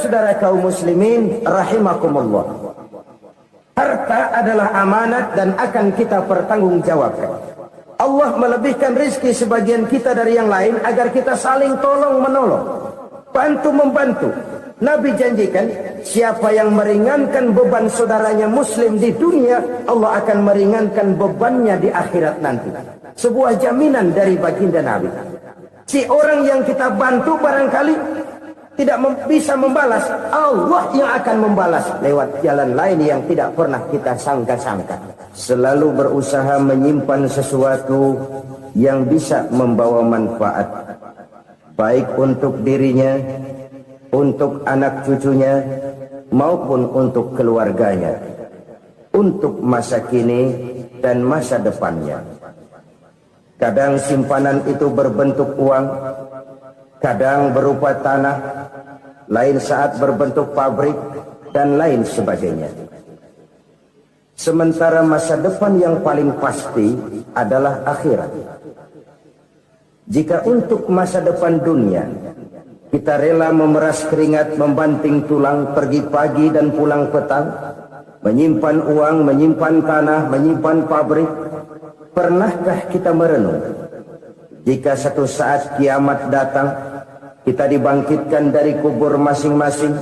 Saudara kaum muslimin rahimakumullah, harta adalah amanat dan akan kita pertanggungjawabkan. Allah melebihkan rizki sebagian kita dari yang lain agar kita saling tolong menolong, bantu membantu. Nabi janjikan, siapa yang meringankan beban saudaranya muslim di dunia, Allah akan meringankan bebannya di akhirat nanti. Sebuah jaminan dari baginda Nabi. Si orang yang kita bantu barangkali tidak bisa membalas, Allah yang akan membalas lewat jalan lain yang tidak pernah kita sangka-sangka. Selalu berusaha menyimpan sesuatu yang bisa membawa manfaat, baik untuk dirinya, untuk anak cucunya, maupun untuk keluarganya, untuk masa kini dan masa depannya. Kadang simpanan itu berbentuk uang, kadang berupa tanah, lain saat berbentuk pabrik, dan lain sebagainya. Sementara masa depan yang paling pasti adalah akhirat. Jika untuk masa depan dunia kita rela memeras keringat, membanting tulang, pergi pagi dan pulang petang, menyimpan uang, menyimpan tanah, menyimpan pabrik, pernahkah kita merenung jika satu saat kiamat datang, kita dibangkitkan dari kubur masing-masing,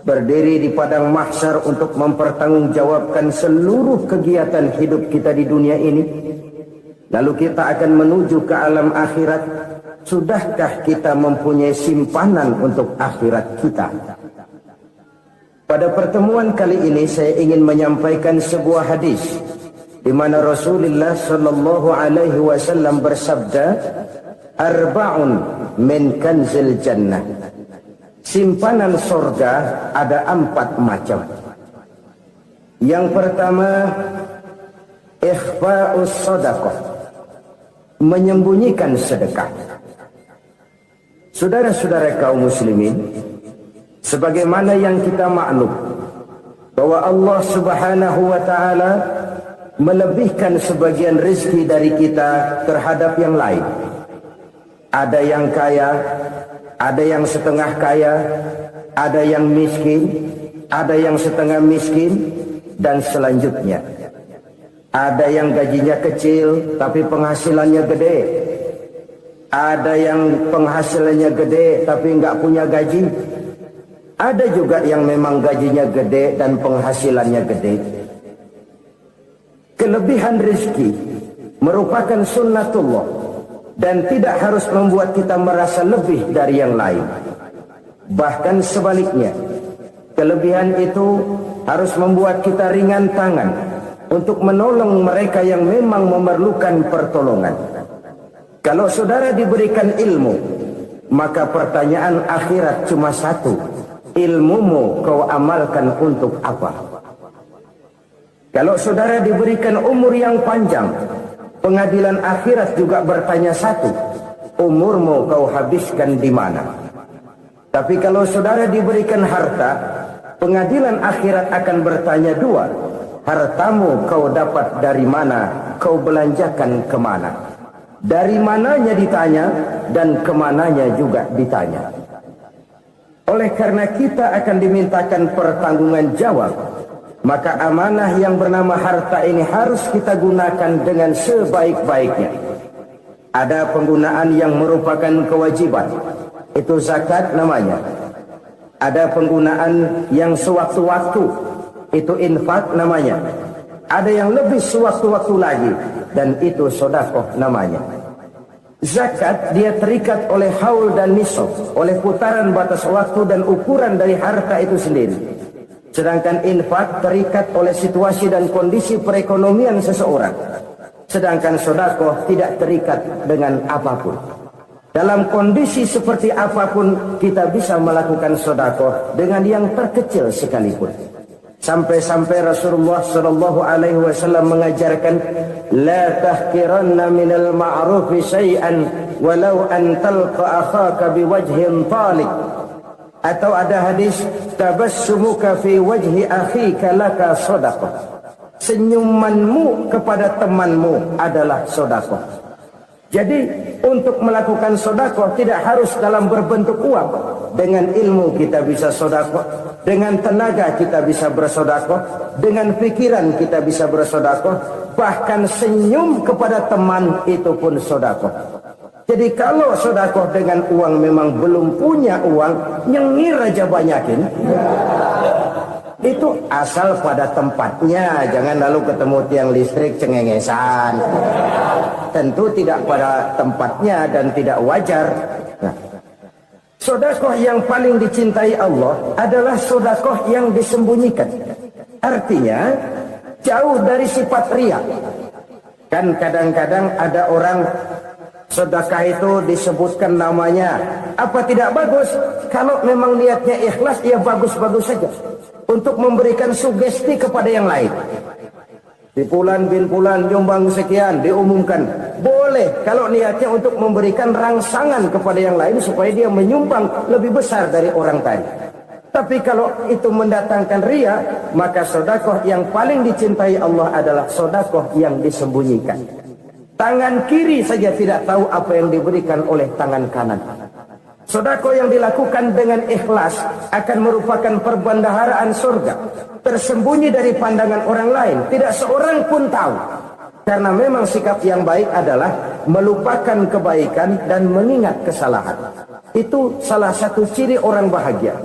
berdiri di padang mahsyar untuk mempertanggungjawabkan seluruh kegiatan hidup kita di dunia ini, lalu kita akan menuju ke alam akhirat. Sudahkah kita mempunyai simpanan untuk akhirat kita? Pada pertemuan kali ini saya ingin menyampaikan sebuah hadis di mana Rasulullah sallallahu alaihi wasallam bersabda, arba'un min kanzil jannah. Simpanan surga ada 4 macam. Yang pertama, ikhfa'us shadaqah, menyembunyikan sedekah. Saudara-saudara kaum muslimin, sebagaimana yang kita maklum bahwa Allah Subhanahu wa taala melebihkan sebagian rezeki dari kita terhadap yang lain. Ada yang kaya, ada yang setengah kaya, ada yang miskin, ada yang setengah miskin, dan selanjutnya. Ada yang gajinya kecil tapi penghasilannya gede. Ada yang penghasilannya gede tapi nggak punya gaji. Ada juga yang memang gajinya gede dan penghasilannya gede. Kelebihan rezeki merupakan sunnatullah dan tidak harus membuat kita merasa lebih dari yang lain. Bahkan sebaliknya, kelebihan itu harus membuat kita ringan tangan untuk menolong mereka yang memang memerlukan pertolongan. Kalau saudara diberikan ilmu, maka pertanyaan akhirat cuma satu, ilmumu kau amalkan untuk apa? Kalau saudara diberikan umur yang panjang, pengadilan akhirat juga bertanya satu, umurmu kau habiskan di mana? Tapi kalau saudara diberikan harta, pengadilan akhirat akan bertanya dua, hartamu kau dapat dari mana, kau belanjakan kemana? Dari mananya ditanya dan kemananya juga ditanya. Oleh karena kita akan dimintakan pertanggungan jawab, maka amanah yang bernama harta ini harus kita gunakan dengan sebaik-baiknya. Ada penggunaan yang merupakan kewajiban, itu zakat namanya. Ada penggunaan yang sewaktu-waktu, itu infak namanya. Ada yang lebih sewaktu-waktu lagi, dan itu sedekah namanya. Zakat dia terikat oleh haul dan nisab, oleh putaran batas waktu dan ukuran dari harta itu sendiri. Sedangkan infak terikat oleh situasi dan kondisi perekonomian seseorang. Sedangkan sedekah tidak terikat dengan apapun. Dalam kondisi seperti apapun kita bisa melakukan sedekah dengan yang terkecil sekalipun. Sampai-sampai Rasulullah sallallahu alaihi wasallam mengajarkan, la tahqiranna minal ma'rufi syai'an walau an talqa akhaka biwajhin talik. Atau ada hadis, tabassumuka fi wajhi akhika laka shadaqah. Senyumanmu kepada temanmu adalah sedekah. Jadi untuk melakukan sodakoh tidak harus dalam berbentuk uang. Dengan ilmu kita bisa sodakoh, dengan tenaga kita bisa bersodakoh, dengan pikiran kita bisa bersodakoh, bahkan senyum kepada teman itu pun sodakoh. Jadi kalau sodakoh dengan uang memang belum punya uang, nyengir aja banyakin. Itu asal pada tempatnya, jangan lalu ketemu tiang listrik cengengesan. Tentu tidak pada tempatnya dan tidak wajar. Nah, sodakoh yang paling dicintai Allah adalah sodakoh yang disembunyikan. Artinya jauh dari sifat riya. Kan kadang-kadang ada orang sedekah itu disebutkan namanya. Apa tidak bagus? Kalau memang niatnya ikhlas, ya bagus-bagus saja. Untuk memberikan sugesti kepada yang lain. Di bulan bin bulan nyumbang sekian diumumkan. Boleh kalau niatnya untuk memberikan rangsangan kepada yang lain supaya dia menyumbang lebih besar dari orang tadi. Tapi kalau itu mendatangkan riya, maka sodakoh yang paling dicintai Allah adalah sodakoh yang disembunyikan. Tangan kiri saja tidak tahu apa yang diberikan oleh tangan kanan. Sedekah yang dilakukan dengan ikhlas akan merupakan perbendaharaan surga, tersembunyi dari pandangan orang lain, tidak seorang pun tahu. Karena memang sikap yang baik adalah melupakan kebaikan dan mengingat kesalahan. Itu salah satu ciri orang bahagia.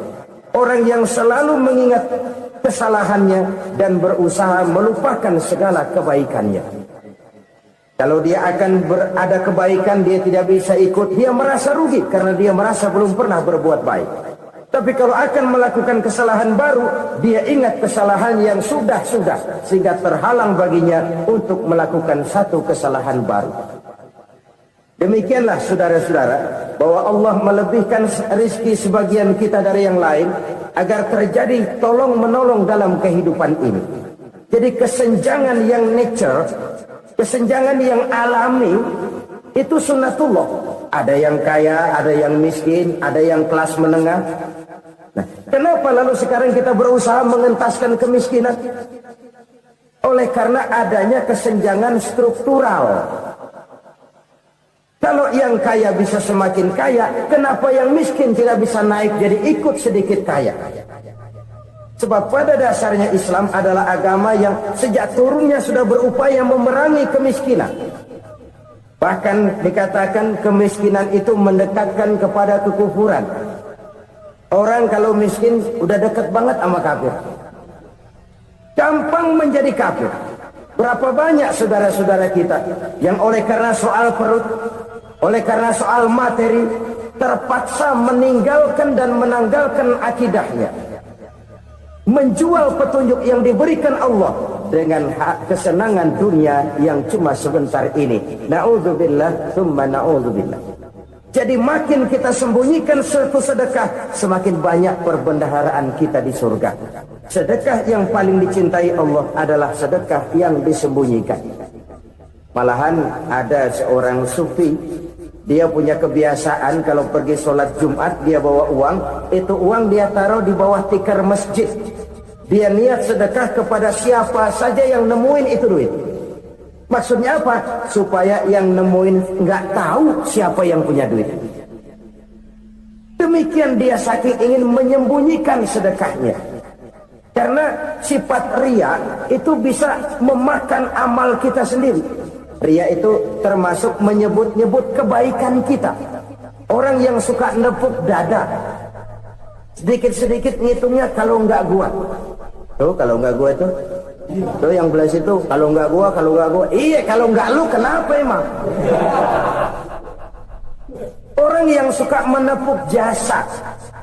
Orang yang selalu mengingat kesalahannya dan berusaha melupakan segala kebaikannya. Kalau dia akan ada kebaikan, dia tidak bisa ikut, dia merasa rugi karena dia merasa belum pernah berbuat baik. Tapi kalau akan melakukan kesalahan baru, dia ingat kesalahan yang sudah-sudah, sehingga terhalang baginya untuk melakukan satu kesalahan baru. Demikianlah saudara-saudara, bahwa Allah melebihkan rezeki sebagian kita dari yang lain, agar terjadi tolong-menolong dalam kehidupan ini. Jadi kesenjangan yang nature, kesenjangan yang alami, itu sunnatullah. Ada yang kaya, ada yang miskin, ada yang kelas menengah. Nah, kenapa lalu sekarang kita berusaha mengentaskan kemiskinan? Oleh karena adanya kesenjangan struktural. Kalau yang kaya bisa semakin kaya, kenapa yang miskin tidak bisa naik jadi ikut sedikit kaya? Sebab pada dasarnya Islam adalah agama yang sejak turunnya sudah berupaya memerangi kemiskinan. Bahkan dikatakan kemiskinan itu mendekatkan kepada kekufuran. Orang kalau miskin udah dekat banget sama kafir. Gampang menjadi kafir. Berapa banyak saudara-saudara kita yang oleh karena soal perut, oleh karena soal materi, terpaksa meninggalkan dan menanggalkan akidahnya. Menjual petunjuk yang diberikan Allah dengan kesenangan dunia yang cuma sebentar ini. Na'udzubillah, thumma na'udzubillah. Jadi makin kita sembunyikan suatu sedekah, semakin banyak perbendaharaan kita di surga. Sedekah yang paling dicintai Allah adalah sedekah yang disembunyikan. Malahan ada seorang sufi, dia punya kebiasaan kalau pergi sholat Jumat dia bawa uang, itu uang dia taruh di bawah tikar masjid. Dia niat sedekah kepada siapa saja yang nemuin itu duit. Maksudnya apa? Supaya yang nemuin nggak tahu siapa yang punya duit. Demikian dia saking ingin menyembunyikan sedekahnya. Karena sifat riya itu bisa memakan amal kita sendiri. Riya itu termasuk menyebut-nyebut kebaikan kita. Orang yang suka nepuk dada, sedikit-sedikit ngitungnya kalau nggak gua. Tuh kalau nggak gua tuh yang belas itu kalau nggak gua. Iya kalau nggak lu kenapa emang? Orang yang suka menepuk jasa,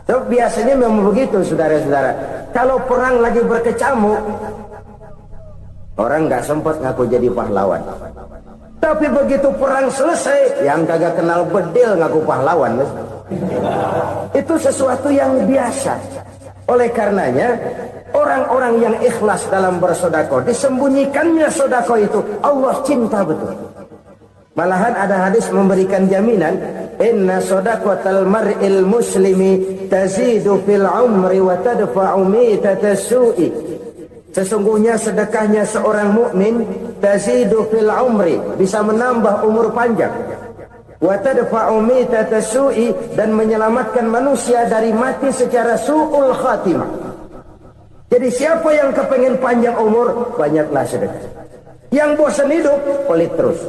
tuh biasanya memang begitu saudara-saudara. Kalau perang lagi berkecamuk, orang nggak sempat ngaku jadi pahlawan. Tapi begitu perang selesai, yang kagak kenal bedil ngaku pahlawan. Itu sesuatu yang biasa. Oleh karenanya, orang-orang yang ikhlas dalam bersedekah, disembunyikannya sedekah itu, Allah cinta betul. Malahan ada hadis memberikan jaminan, inna sedaqatal mar'il muslimi tazidu fil umri wa tadfa'u mitatas su'i. Sesungguhnya sedekahnya seorang mukmin tazidu fil umri, bisa menambah umur panjang. wa tadfa'u mitata su'i, dan menyelamatkan manusia dari mati secara su'ul khatimah. Jadi siapa yang kepengen panjang umur, banyaklah sedekah. Yang bosan hidup, pelit terus.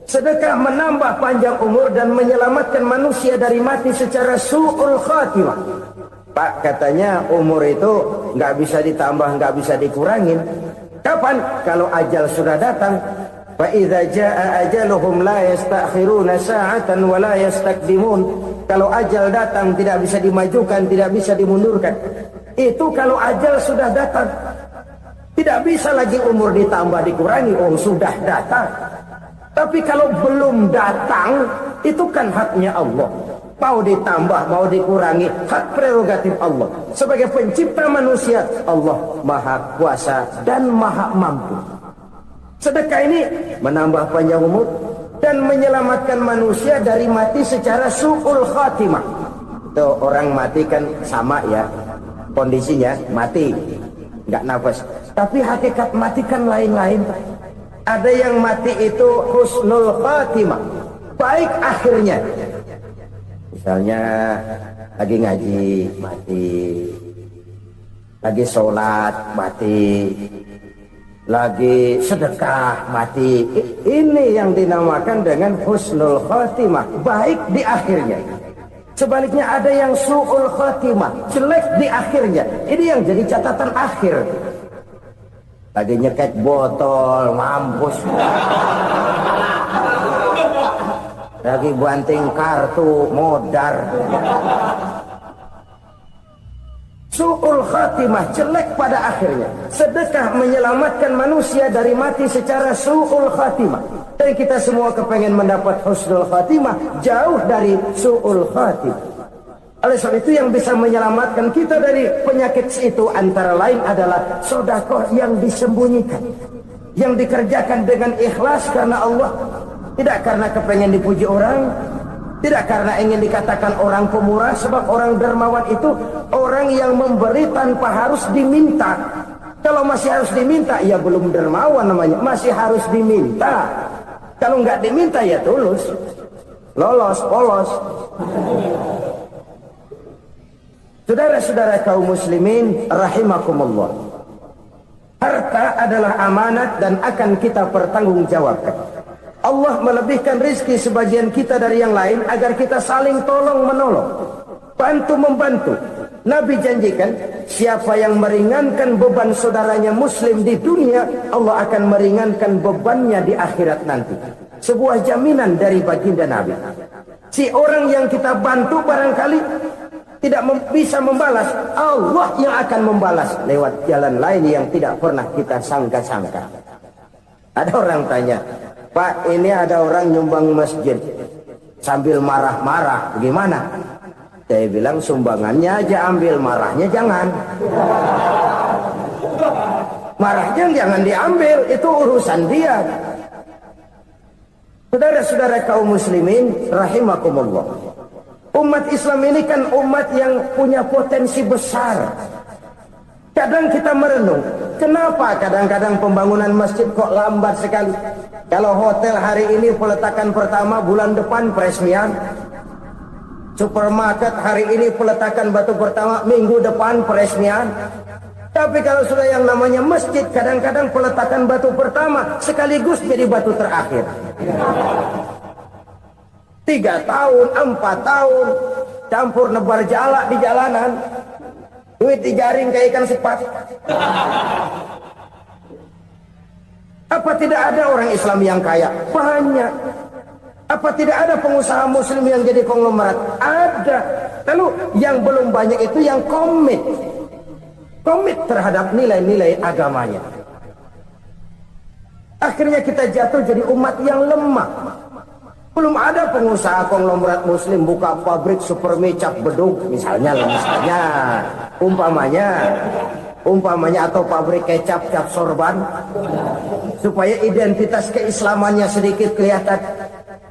Sedekah menambah panjang umur dan menyelamatkan manusia dari mati secara su'ul khatimah. Pak, katanya umur itu nggak bisa ditambah, nggak bisa dikurangin. Kapan? Kalau ajal sudah datang. Fa idza jaa ajaluhum la yastakhiruna sa'atan wa la yastakdimun. Kalau ajal datang tidak bisa dimajukan, tidak bisa dimundurkan. Itu kalau ajal sudah datang. Tidak bisa lagi umur ditambah dikurangi, oh sudah datang. Tapi kalau belum datang, itu kan haknya Allah. Mau ditambah, mau dikurangi, hak prerogatif Allah. Sebagai pencipta manusia, Allah Maha Kuasa dan Maha Mampu. Sedekah ini menambah panjang umur dan menyelamatkan manusia dari mati secara su'ul khatimah. Itu orang mati kan sama ya, kondisinya mati, nggak nafas. Tapi hakikat mati kan lain-lain. Ada yang mati itu husnul khatimah, baik akhirnya. Misalnya lagi ngaji mati, lagi sholat mati, lagi sedekah mati. Ini yang dinamakan dengan husnul khatimah, baik di akhirnya. Sebaliknya ada yang su'ul khatimah, jelek di akhirnya. Ini yang jadi catatan akhir. Lagi nyekek botol, mampus. Lagi banting kartu, modar. Su'ul khatimah, jelek pada akhirnya. Sedekah menyelamatkan manusia dari mati secara su'ul khatimah. Dan kita semua kepengen mendapat husnul khatimah, jauh dari su'ul khatimah. Oleh sebab itu yang bisa menyelamatkan kita dari penyakit itu antara lain adalah sedekah yang disembunyikan, yang dikerjakan dengan ikhlas karena Allah, tidak karena kepengen dipuji orang, tidak karena ingin dikatakan orang pemurah. Sebab orang dermawan itu orang yang memberi tanpa harus diminta. Kalau masih harus diminta, ya belum dermawan namanya, masih harus diminta. Kalau nggak diminta ya tulus, lolos, polos. Saudara-saudara kaum muslimin rahimakumullah, harta adalah amanat dan akan kita pertanggungjawabkan. Allah melebihkan rizki sebagian kita dari yang lain agar kita saling tolong menolong, bantu membantu. Nabi janjikan, siapa yang meringankan beban saudaranya muslim di dunia, Allah akan meringankan bebannya di akhirat nanti. Sebuah jaminan dari baginda Nabi. Si orang yang kita bantu barangkali tidak bisa membalas, Allah yang akan membalas lewat jalan lain yang tidak pernah kita sangka-sangka. Ada orang tanya, Pak, ini ada orang nyumbang masjid sambil marah-marah, gimana? Saya bilang sumbangannya aja ambil, marahnya jangan. Marahnya jangan diambil, itu urusan dia. Saudara-saudara kaum muslimin rahimakumullah, umat Islam ini kan umat yang punya potensi besar. Kadang kita merenung, kenapa kadang-kadang pembangunan masjid kok lambat sekali? Kalau hotel hari ini peletakan pertama, bulan depan peresmian. Supermarket hari ini peletakan batu pertama, minggu depan peresmian. Tapi kalau sudah yang namanya masjid, kadang-kadang peletakan batu pertama sekaligus jadi batu terakhir. 3 tahun, 4 tahun, campur nebar jalak di jalanan, duit dijaring kayak ikan sepat. Apa tidak ada orang Islam yang kaya? Banyak. Apa tidak ada pengusaha muslim yang jadi konglomerat? Ada. Lalu yang belum banyak itu yang komit terhadap nilai-nilai agamanya. Akhirnya kita jatuh jadi umat yang lemah. Belum ada pengusaha konglomerat muslim buka pabrik supermi cap beduk misalnya, umpamanya atau pabrik kecap cap sorban, supaya identitas keislamannya sedikit kelihatan.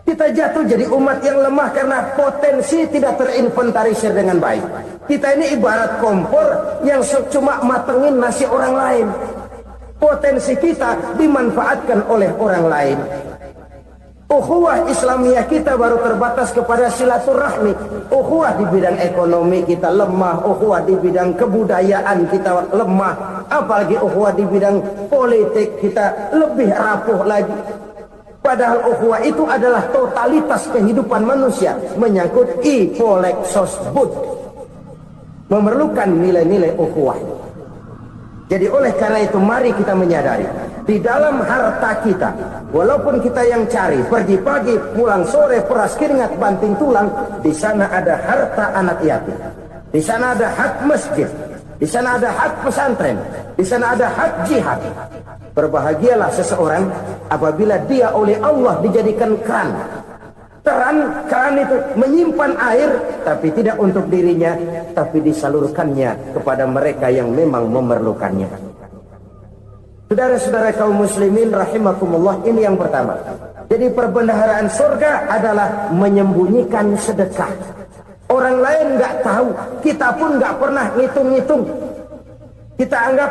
Kita jatuh jadi umat yang lemah karena potensi tidak terinventarisir dengan baik. Kita ini ibarat kompor yang cuma matengin nasi orang lain. Potensi kita dimanfaatkan oleh orang lain. Ukhuwah Islamiyah kita baru terbatas kepada silaturahmi. Ukhuwah di bidang ekonomi kita lemah, ukhuwah di bidang kebudayaan kita lemah, apalagi ukhuwah di bidang politik kita lebih rapuh lagi. Padahal ukhuwah itu adalah totalitas kehidupan manusia, menyangkut ipolek sosbud, memerlukan nilai-nilai ukhuwah. Jadi oleh karena itu mari kita menyadari, di dalam harta kita, walaupun kita yang cari, pergi pagi, pulang sore, peras keringat, banting tulang, di sana ada harta anak yatim, di sana ada hak masjid, di sana ada hak pesantren, di sana ada hak jihad. Berbahagialah seseorang apabila dia oleh Allah dijadikan keran. Keran itu menyimpan air, tapi tidak untuk dirinya, tapi disalurkannya kepada mereka yang memang memerlukannya. Saudara-saudara kaum muslimin rahimakumullah, ini yang pertama. Jadi perbendaharaan surga adalah menyembunyikan sedekah. Orang lain nggak tahu, kita pun nggak pernah ngitung-ngitung. Kita anggap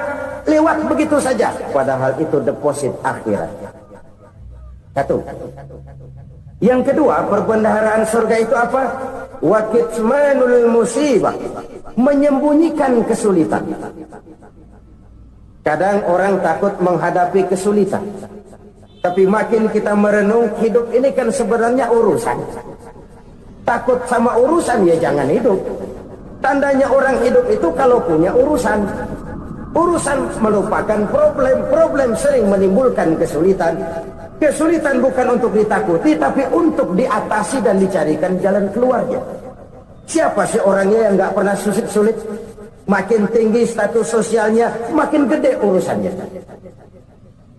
lewat begitu saja, padahal itu deposit akhirat. Satu. Yang kedua, perbendaharaan surga itu apa? Wa kitmanul musibah, menyembunyikan kesulitan. Kadang orang takut menghadapi kesulitan, tapi makin kita merenung, hidup ini kan sebenarnya urusan. Takut sama urusan ya jangan hidup. Tandanya orang hidup itu kalau punya urusan. Urusan melupakan problem, problem sering menimbulkan kesulitan. Kesulitan bukan untuk ditakuti, tapi untuk diatasi dan dicarikan jalan keluarnya. Siapa sih orangnya yang nggak pernah sulit-sulit? Makin tinggi status sosialnya, makin gede urusannya.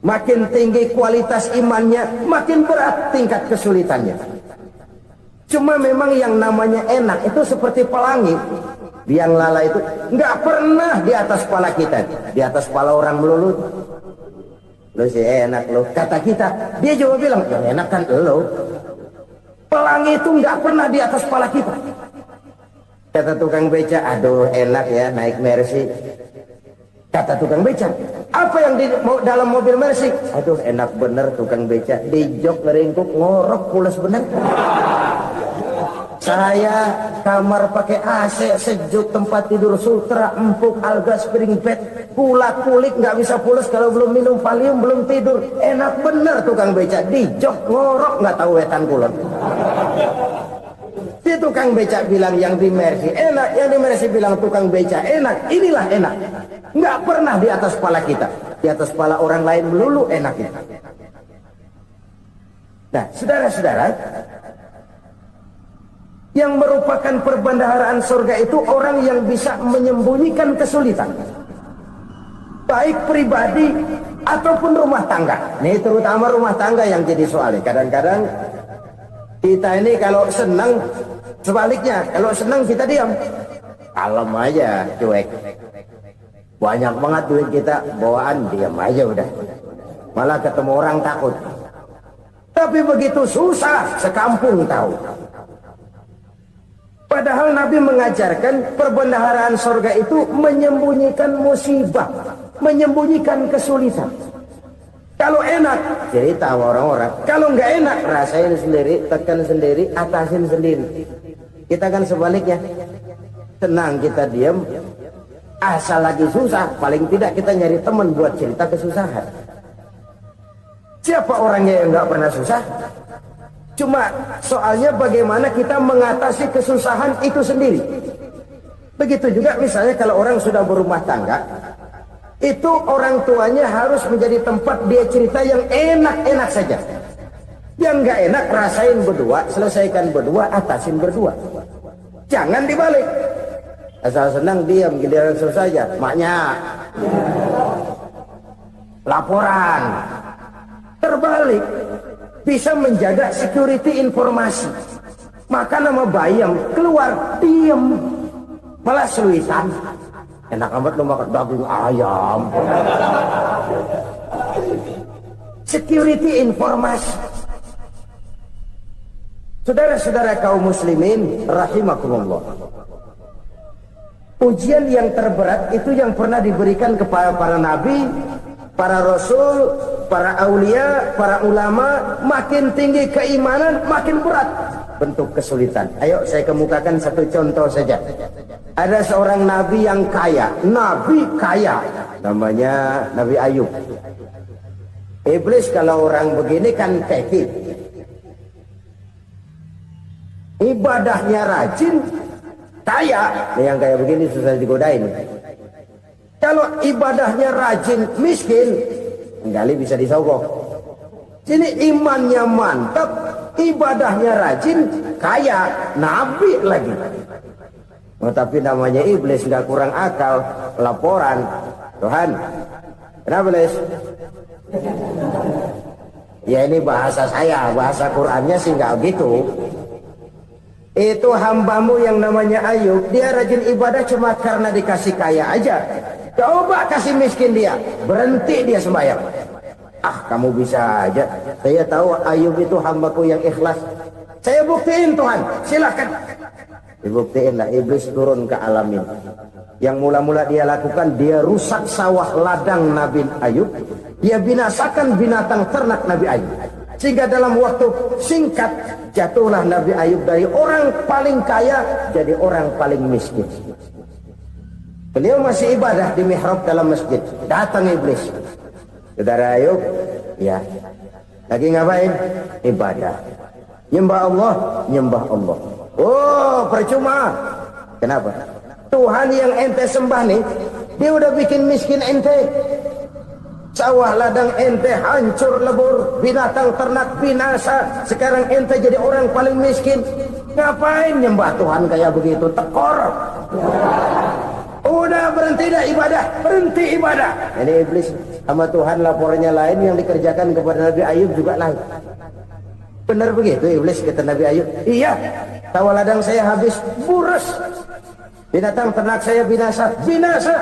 Makin tinggi kualitas imannya, makin berat tingkat kesulitannya. Cuma memang yang namanya enak itu seperti pelangi. Biang lala itu nggak pernah di atas kepala kita, di atas kepala orang melulu. Lo sih enak lo, kata kita. Dia juga bilang yang enak kan lo. Pelangi itu nggak pernah di atas kepala kita. Kata tukang beca, aduh enak ya naik Mercy. Kata tukang beca, apa yang di dalam mobil Mercy? Aduh enak bener tukang beca, di jok ngeringkuk ngorok pulas bener. Saya kamar pakai AC, sejuk, tempat tidur sutra, empuk, alga, spring bed, kulak kulik nggak bisa pulas kalau belum minum Valium, belum tidur. Enak bener tukang beca, di jok ngorok nggak tahu wetan kulon. Si tukang beca bilang yang di Mercy enak, yang di Mercy bilang tukang beca enak. Inilah enak, nggak pernah di atas kepala kita, di atas kepala orang lain melulu enak itu. Nah, saudara-saudara, yang merupakan perbendaharaan surga itu orang yang bisa menyembunyikan kesulitan, baik pribadi ataupun rumah tangga. Ini terutama rumah tangga yang jadi soalnya. Kadang-kadang kita ini kalau senang, sebaliknya kalau senang kita diam, kalem aja, cuek. Banyak banget duit kita bawaan, diam aja udah, malah ketemu orang takut. Tapi begitu susah sekampung tahu. Padahal Nabi mengajarkan perbendaharaan surga itu menyembunyikan musibah, menyembunyikan kesulitan. Kalau enak, cerita sama orang-orang. Kalau nggak enak, rasain sendiri, tekan sendiri, atasin sendiri. Kita kan sebaliknya, senang kita diam, asal lagi susah, paling tidak kita nyari teman buat cerita kesusahan. Siapa orangnya yang nggak pernah susah? Cuma soalnya bagaimana kita mengatasi kesusahan itu sendiri. Begitu juga misalnya kalau orang sudah berumah tangga, itu orang tuanya harus menjadi tempat dia cerita yang enak-enak saja. Yang nggak enak rasain berdua, selesaikan berdua, atasin berdua. Jangan dibalik. Asal senang diam, giliran susah saja. Maknya laporan. Terbalik. Bisa menjaga security informasi. Maka nama bayam keluar diam, malah seluitan. Enak amat lo makan daging ayam. Security informasi. Saudara-saudara kaum muslimin rahimakumullah, ujian yang terberat itu yang pernah diberikan kepada para nabi para rasul, para aulia, para ulama, makin tinggi keimanan, makin berat bentuk kesulitan. Ayo saya kemukakan satu contoh saja. Ada seorang nabi yang kaya, nabi kaya, namanya Nabi Ayub. Iblis kalau orang begini kan keki, ibadahnya rajin, kaya. Yang kayak begini susah digodain. Kalau ibadahnya rajin, miskin, kali bisa disogok. Sini imannya mantap, ibadahnya rajin, kaya, nabi lagi. Oh, tapi namanya iblis, nggak kurang akal. Laporan, Tuhan, kenapa Les? Ya ini bahasa saya, bahasa Qurannya sih nggak gitu. Itu hambamu yang namanya Ayub, dia rajin ibadah cuma karena dikasih kaya aja. Coba kasih miskin dia, berhenti dia sembahyang. Ah, kamu bisa aja. Saya tahu Ayub itu hambaku yang ikhlas. Saya buktiin Tuhan, silakan. Dibuktiin lah, iblis turun ke alam ini. Yang mula-mula dia lakukan, dia rusak sawah ladang Nabi Ayub. Dia binasakan binatang ternak Nabi Ayub. Sehingga dalam waktu singkat, jatuhlah Nabi Ayub dari orang paling kaya jadi orang paling miskin. Beliau masih ibadah di mihrab dalam masjid. Datang iblis. Saudara Ayub, ya, lagi ngapain? Ibadah. Nyembah Allah, nyembah Allah. Oh, percuma. Kenapa? Tuhan yang ente sembah nih, dia udah bikin miskin ente. Sawah ladang ente hancur lebur, binatang ternak binasa. Sekarang ente jadi orang paling miskin. Ngapain nyembah Tuhan kayak begitu? Tekor. Udah berhenti dah ibadah, berhenti ibadah. Ini iblis sama Tuhan laporannya lain, yang dikerjakan kepada Nabi Ayub juga lain. Benar begitu iblis kata Nabi Ayub? Iya, sawah ladang saya habis, buras. Binatang ternak saya binasa, binasa.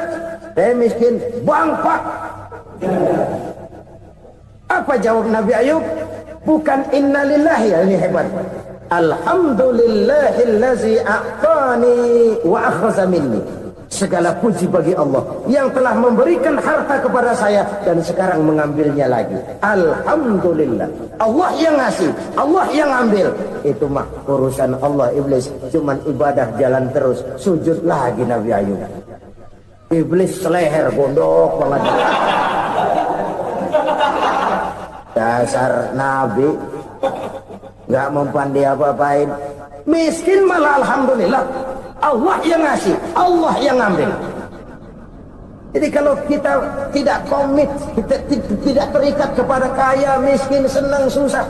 Saya miskin, bangpak. Apa jawab Nabi Ayub? Bukan innalillahi, ini hebat. Alhamdulillahillazi a'tani wa akhraza minni. Segala puji bagi Allah yang telah memberikan harta kepada saya dan sekarang mengambilnya lagi. Alhamdulillah. Allah yang ngasih, Allah yang ambil. Itu mah urusan Allah. Iblis cuman ibadah jalan terus, sujud lagi Nabi Ayub. Iblis seleher gondok banget. Dasar Nabi nggak mempan dia apa-apain. Miskin malah alhamdulillah. Allah yang ngasih, Allah yang ambil. Jadi kalau kita tidak komit, kita tidak terikat kepada kaya, miskin, senang, susah,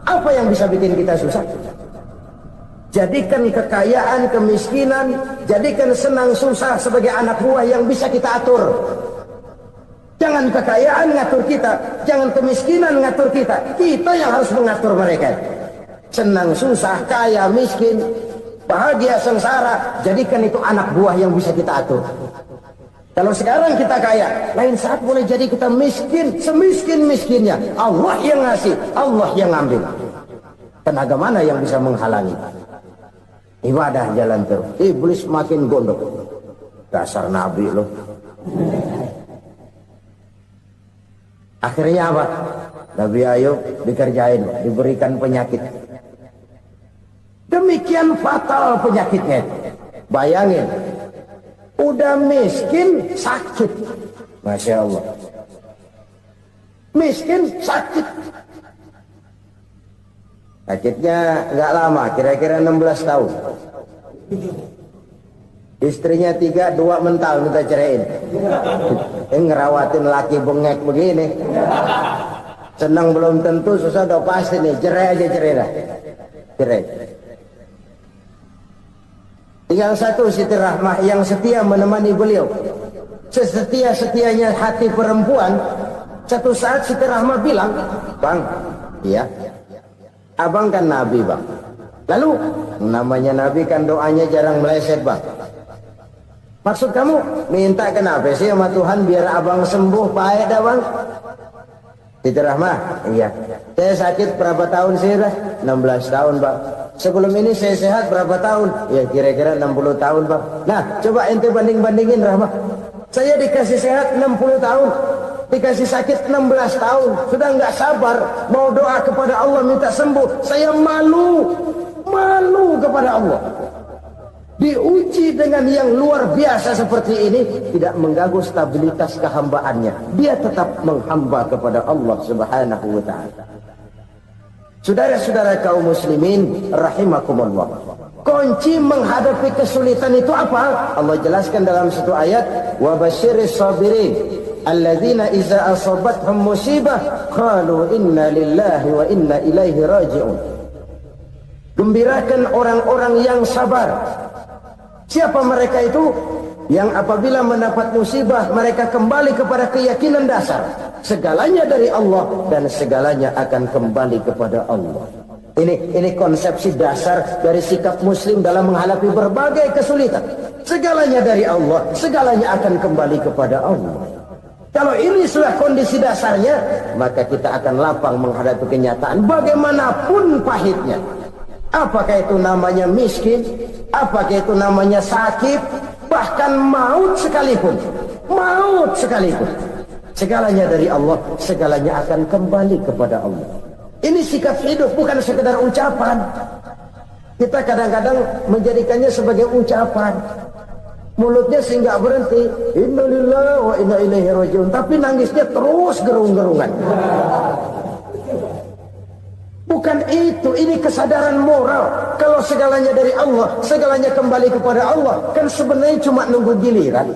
apa yang bisa bikin kita susah? Jadikan kekayaan, kemiskinan, jadikan senang, susah sebagai anak buah yang bisa kita atur. Jangan kekayaan ngatur kita, jangan kemiskinan ngatur kita. Kita yang harus mengatur mereka. Senang, susah, kaya, miskin, bahagia, sengsara, jadikan itu anak buah yang bisa kita atur. Kalau sekarang kita kaya, lain saat boleh jadi kita miskin, semiskin-miskinnya. Allah yang ngasih, Allah yang ambil. Tenaga mana yang bisa menghalangi? Ibadah jalan terus. Iblis makin gondok. Dasar Nabi loh. Akhirnya apa? Nabi Ayub dikerjain, diberikan penyakit. Demikian fatal penyakitnya. Bayangin, udah miskin sakit. Masya Allah. Miskin sakit. Sakitnya nggak lama, kira-kira 16 tahun. Istrinya 3, 2 mental minta ceraiin. Ngerawatin laki bengek begini. Senang belum tentu, susah udah pasti nih. Cerai aja, cerai dah. Cerai. Tinggal satu Siti Rahmah yang setia menemani beliau. Sesetia-setianya hati perempuan. Satu saat Siti Rahmah bilang, "Bang, iya, abang kan Nabi bang. Lalu namanya Nabi kan doanya jarang meleset bang. Maksud kamu minta kenapa sih sama Tuhan biar abang sembuh baik dah bang?" Siti Rahmah, iya. Saya sakit berapa tahun sih dah? 16 tahun bang. Sebelum ini saya sehat berapa tahun? Ya kira-kira 60 tahun bang. Nah coba ente banding-bandingin Rahmah. Saya dikasih sehat 60 tahun. dikasih sakit 16 tahun, sudah nggak sabar mau doa kepada Allah minta sembuh. Saya malu kepada Allah. Diuji dengan yang luar biasa seperti ini, tidak mengganggu stabilitas kehambaannya. Dia tetap menghamba kepada Allah Subhanahu wa ta'ala. Saudara-saudara kaum muslimin rahimakumullah, kunci menghadapi kesulitan itu apa? Allah jelaskan dalam satu ayat, wa basyiris sabirin alladzina idza asabathum musibah qalu inna lillahi wa inna ilaihi raji'un. Gembirakan orang-orang yang sabar. Siapa mereka itu? Yang apabila mendapat musibah mereka kembali kepada keyakinan dasar, segalanya dari Allah dan segalanya akan kembali kepada Allah. Ini konsepsi dasar dari sikap muslim dalam menghadapi berbagai kesulitan. Segalanya dari Allah, segalanya akan kembali kepada Allah. Kalau ini sudah kondisi dasarnya, maka kita akan lapang menghadapi kenyataan bagaimanapun pahitnya. Apakah itu namanya miskin, apakah itu namanya sakit, bahkan maut sekalipun. Segalanya dari Allah, segalanya akan kembali kepada Allah. Ini sikap hidup, bukan sekedar ucapan. Kita kadang-kadang menjadikannya sebagai ucapan. Mulutnya sih nggak berhenti, innalillahi wa inna ilaihi raji'un, tapi nangisnya terus gerung-gerungan. Bukan itu, ini kesadaran moral. Kalau segalanya dari Allah, segalanya kembali kepada Allah, kan sebenarnya cuma nunggu giliran.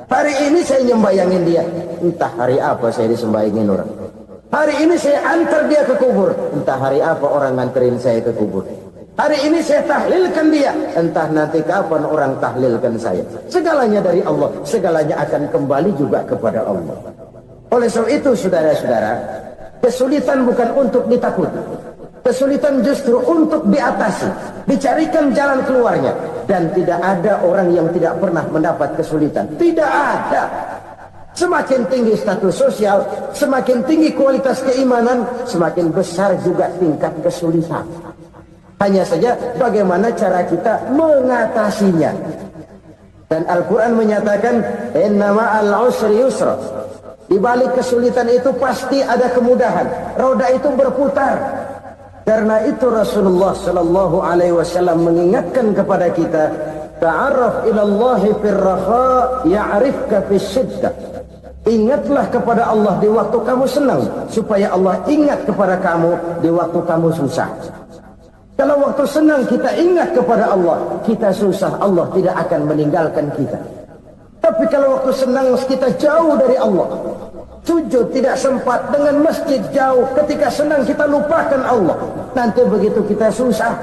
Hari ini saya nyembayangin dia, entah hari apa saya disembayangin orang. Hari ini saya antar dia ke kubur, entah hari apa orang nganterin saya ke kubur. Hari ini saya tahlilkan dia, entah nanti kapan orang tahlilkan saya. Segalanya dari Allah, segalanya akan kembali juga kepada Allah. Oleh sebab itu saudara-saudara, kesulitan bukan untuk ditakuti. Kesulitan justru untuk diatasi, dicarikan jalan keluarnya. Dan tidak ada orang yang tidak pernah mendapat kesulitan. Tidak ada. Semakin tinggi status sosial, semakin tinggi kualitas keimanan, semakin besar juga tingkat kesulitan. Hanya saja bagaimana cara kita mengatasinya. Dan Al-Quran menyatakan, inna ma'al usri yusra. Di balik kesulitan itu pasti ada kemudahan. Roda itu berputar. Karena itu Rasulullah sallallahu alaihi wasallam mengingatkan kepada kita, ta'arraf ila Allah fir raha ya'rifka fis shiddah. Ingatlah kepada Allah di waktu kamu senang, supaya Allah ingat kepada kamu di waktu kamu susah. Kalau waktu senang kita ingat kepada Allah, kita susah, Allah tidak akan meninggalkan kita. Tapi kalau waktu senang kita jauh dari Allah, sujud tidak sempat, dengan masjid jauh, ketika senang kita lupakan Allah. Nanti begitu kita susah,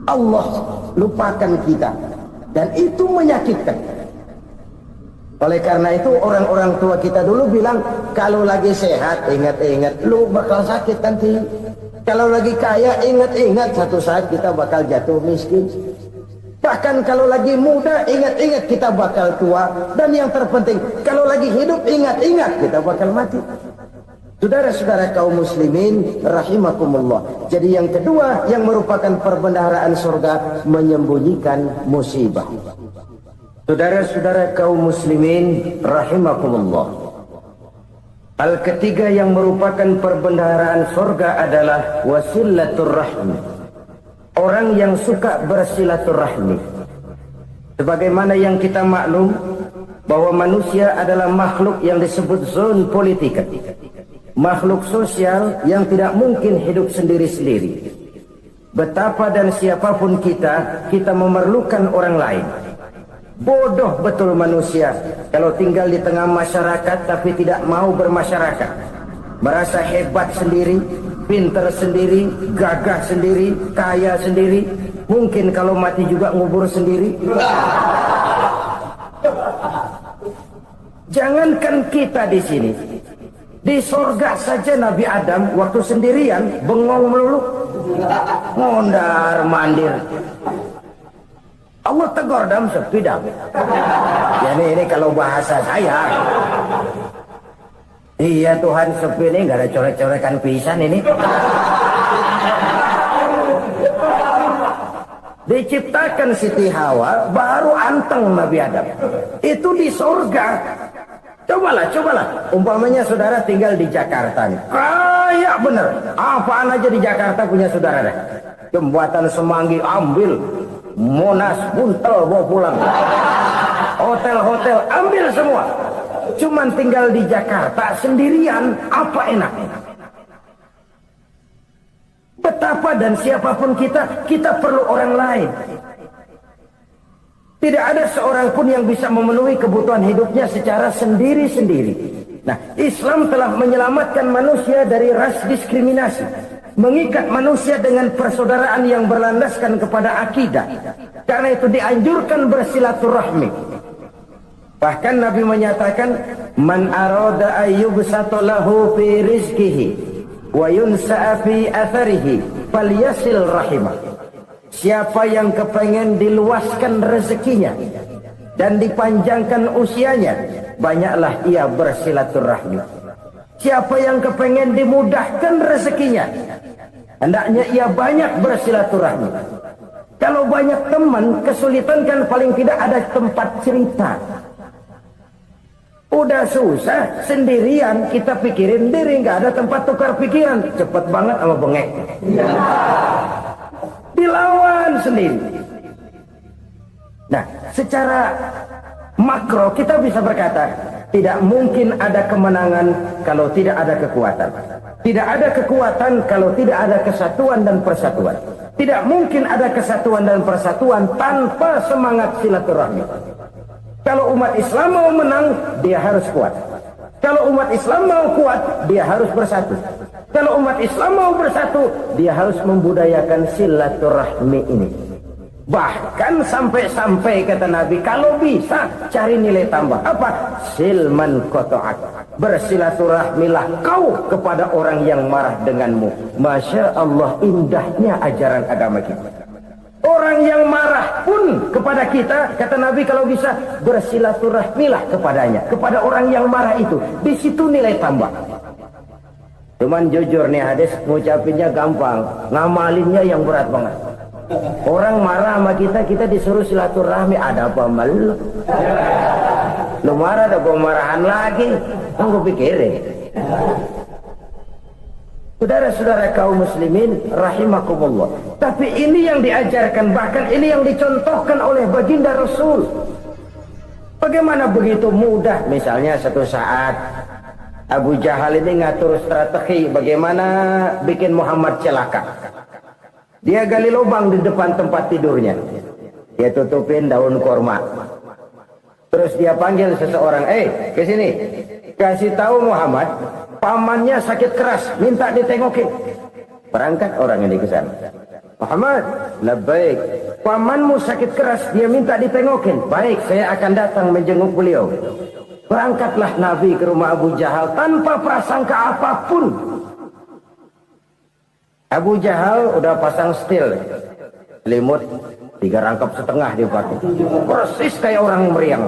Allah lupakan kita. Dan itu menyakitkan. Oleh karena itu orang-orang tua kita dulu bilang, kalau lagi sehat ingat-ingat lu bakal sakit nanti. Kalau lagi kaya ingat-ingat satu saat kita bakal jatuh miskin. Bahkan kalau lagi muda, ingat-ingat kita bakal tua. Dan yang terpenting, kalau lagi hidup, ingat-ingat kita bakal mati. Saudara-saudara kaum muslimin rahimakumullah. Jadi yang kedua yang merupakan perbendaharaan surga, menyembunyikan musibah. Saudara-saudara kaum muslimin rahimakumullah. Hal ketiga yang merupakan perbendaharaan surga adalah wasilatur rahmi. Orang yang suka bersilaturahmi. Sebagaimana yang kita maklum bahwa manusia adalah makhluk yang disebut zon politika. Makhluk sosial yang tidak mungkin hidup sendiri-sendiri. Betapa dan siapapun kita memerlukan orang lain. Bodoh betul manusia kalau tinggal di tengah masyarakat tapi tidak mau bermasyarakat. Merasa hebat sendiri, pintar sendiri, gagah sendiri, kaya sendiri. Mungkin kalau mati juga ngubur sendiri. Jangankan kita di sini, di sorga saja Nabi Adam waktu sendirian bengong melulu, ngondar mandir. Allah tegur dalam sepi dam. Ya ini kalau bahasa saya. Iya Tuhan, sepi ini nggak ada coret-corekan pisan ini. Diciptakan Siti Hawa baru anteng Nabi Adam. Itu di surga. Cobalah. Umpamanya saudara tinggal di Jakarta nih. Kaya bener. Apaan aja di Jakarta punya saudara deh. Jembatan Semanggi ambil. Monas, Buntel bawa pulang. Hotel-hotel ambil semua. Cuman tinggal di Jakarta sendirian, apa enaknya? Betapa dan siapapun kita perlu orang lain. Tidak ada seorang pun yang bisa memenuhi kebutuhan hidupnya secara sendiri-sendiri. Nah, Islam telah menyelamatkan manusia dari ras diskriminasi, mengikat manusia dengan persaudaraan yang berlandaskan kepada akidah. Karena itu dianjurkan bersilaturahmi. Bahkan Nabi menyatakan, "Man arada ayyubsata lahu fi rizqihi wa yunsa'a fi atharihi falyasil rahimah." Siapa yang kepengen diluaskan rezekinya dan dipanjangkan usianya, banyaklah ia bersilaturahmi. Siapa yang kepengen dimudahkan rezekinya, hendaknya ia banyak bersilaturahmi. Kalau banyak teman, kesulitan kan paling tidak ada tempat cerita. Udah susah, sendirian kita pikirin diri, nggak ada tempat tukar pikiran. Cepet banget sama bengek. Dilawan sendiri. Nah, secara makro kita bisa berkata, tidak mungkin ada kemenangan kalau tidak ada kekuatan. Tidak ada kekuatan kalau tidak ada kesatuan dan persatuan. Tidak mungkin ada kesatuan dan persatuan tanpa semangat silaturahmi. Kalau umat Islam mau menang, dia harus kuat. Kalau umat Islam mau kuat, dia harus bersatu. Kalau umat Islam mau bersatu, dia harus membudayakan silaturahmi ini. Bahkan sampai-sampai kata Nabi, kalau bisa cari nilai tambah. Apa? Silman qata'ak. Bersilaturahmilah kau kepada orang yang marah denganmu. Masya Allah, indahnya ajaran agama kita. Orang yang marah pun kepada kita, kata Nabi, kalau bisa bersilaturahmilah kepadanya, kepada orang yang marah itu. Di situ nilai tambah. Cuman jujur nih hadis, ngucapinnya gampang, ngamalinnya yang berat banget. Orang marah sama kita disuruh silaturahmi, ada apa malu? Lu marah ada pemarahan lagi, gue pikirin. Saudara-saudara kaum muslimin rahimakumullah. Tapi ini yang diajarkan, bahkan ini yang dicontohkan oleh baginda Rasul. Bagaimana begitu mudah, misalnya satu saat Abu Jahal ini ngatur strategi bagaimana bikin Muhammad celaka. Dia gali lubang di depan tempat tidurnya. Dia tutupin daun korma. Terus dia panggil seseorang, ke sini. Kasih tahu Muhammad, pamannya sakit keras, minta ditengokin. Berangkat orang ini ke sana. Muhammad, labbaik. Pamanmu sakit keras, dia minta ditengokin. Baik, saya akan datang menjenguk beliau. Berangkatlah Nabi ke rumah Abu Jahal tanpa prasangka apapun. Abu Jahal udah pasang stil, selimut 3 rangkap setengah dia pakai, persis kayak orang meriang.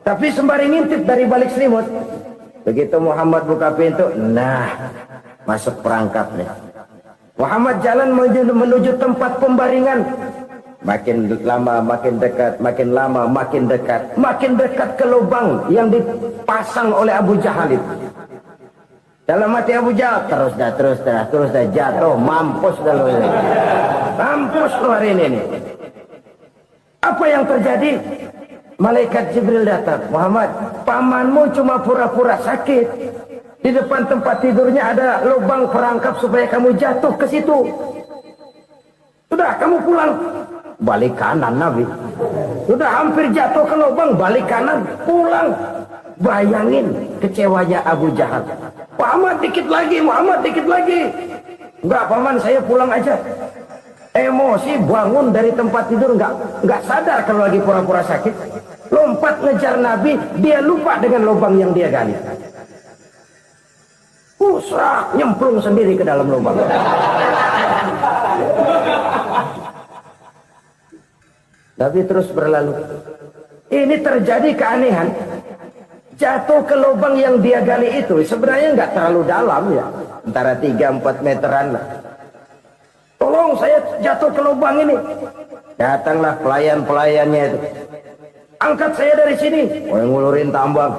Tapi sembari ngintip dari balik selimut, begitu Muhammad buka pintu, nah masuk perangkap nih. Muhammad jalan menuju tempat pembaringan. Makin lama makin dekat, makin lama makin dekat, makin dekat ke lubang yang dipasang oleh Abu Jahal itu. Dalam hati Abu Jahal, terus dah jatuh, mampus dah lo ini. Mampus lo hari ini nih. Apa yang terjadi? Malaikat Jibril datang. Muhammad, pamanmu cuma pura-pura sakit. Di depan tempat tidurnya ada lubang perangkap supaya kamu jatuh ke situ. Sudah, kamu pulang. Balik kanan Nabi. Sudah hampir jatuh ke lubang, balik kanan, pulang. Bayangin kecewanya Abu Jahal. Muhammad dikit lagi. Enggak paman, saya pulang aja. Emosi bangun dari tempat tidur, enggak sadar kalau lagi pura-pura sakit. Lompat ngejar Nabi, dia lupa dengan lubang yang dia gali. Usrak, nyemplung sendiri ke dalam lubang. Tapi terus berlalu. Ini terjadi keanehan. Jatuh ke lubang yang dia gali itu sebenarnya nggak terlalu dalam ya, antara 3-4 meteran lah. Tolong saya jatuh ke lubang ini. Datanglah pelayan-pelayannya itu. Angkat saya dari sini. Oh, yang ngulurin tambang.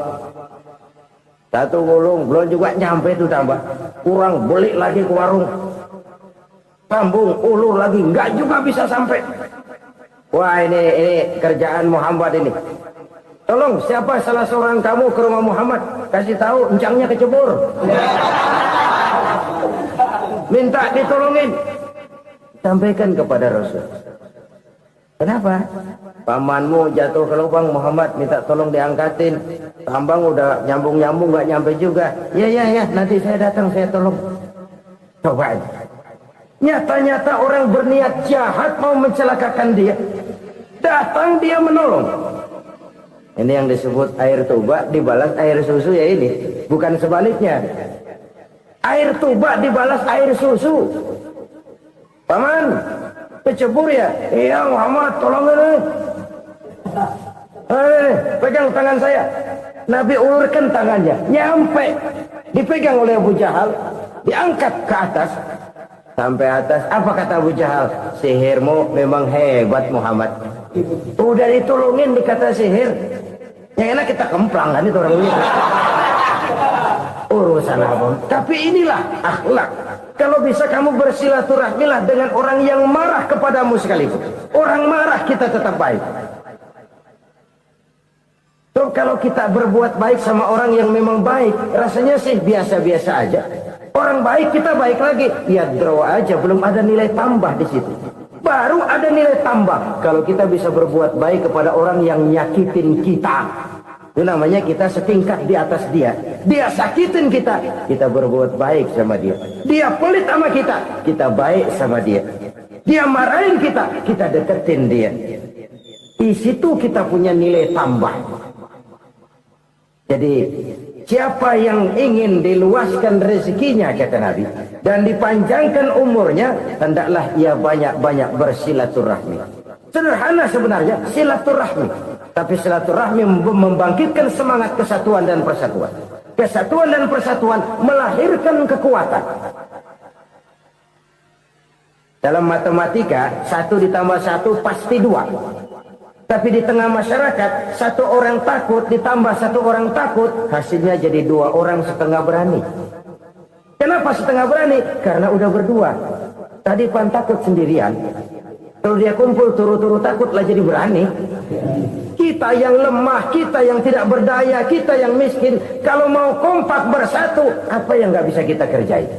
Satu gulung belum juga nyampe itu tambah. Kurang beli lagi ke warung. Sambung ulur lagi enggak juga bisa sampai. Wah ini kerjaan Muhammad ini. Tolong siapa salah seorang kamu ke rumah Muhammad, kasih tahu encangnya kecebur. Minta ditolongin. Sampaikan kepada Rasul. Kenapa? Pamanmu jatuh ke lubang, Muhammad minta tolong diangkatin. Tambang udah nyambung-nyambung nggak nyampe juga. Ya, nanti saya datang saya tolong. Coba. Nyata-nyata orang berniat jahat mau mencelakakan dia. Datang dia menolong. Ini yang disebut air tuba dibalas air susu ya ini. Bukan sebaliknya. Air tuba dibalas air susu. Paman, kecebur ya? Iya Muhammad, tolong ini. Pegang tangan saya. Nabi ulurkan tangannya. Nyampe. Dipegang oleh Abu Jahal. Diangkat ke atas. Sampai atas. Apa kata Abu Jahal? Sihirmu memang hebat Muhammad. Udah ditolongin dikata sihir. Yang enak kita kemplang kan itu orang ini. Urusan apa? Tapi inilah akhlak. Kalau bisa kamu bersilaturahmilah dengan orang yang marah kepadamu sekalipun. Orang marah kita tetap baik. So, kalau kita berbuat baik sama orang yang memang baik, rasanya sih biasa-biasa aja. Orang baik kita baik lagi, ya draw aja, belum ada nilai tambah di situ. Baru ada nilai tambah kalau kita bisa berbuat baik kepada orang yang nyakitin kita. Itu namanya kita setingkat di atas dia. Dia sakitin kita, kita berbuat baik sama dia. Dia pelit sama kita baik sama dia. Dia marahin kita deketin dia. Di situ kita punya nilai tambah. Jadi siapa yang ingin diluaskan rezekinya kata Nabi dan dipanjangkan umurnya, hendaklah ia banyak-banyak bersilaturahmi. Sederhana sebenarnya silaturahmi, tapi silaturahmi membangkitkan semangat kesatuan dan persatuan. Kesatuan dan persatuan melahirkan kekuatan. Dalam matematika 1 ditambah 1 pasti 2. Tapi di tengah masyarakat 1 orang takut ditambah 1 orang takut, hasilnya jadi 2 orang setengah berani. Kenapa setengah berani? Karena udah berdua. Tadi pan takut sendirian. Kalau dia kumpul turu-turu takutlah jadi berani. Kita yang lemah, kita yang tidak berdaya, kita yang miskin, kalau mau kompak bersatu, apa yang nggak bisa kita kerjain?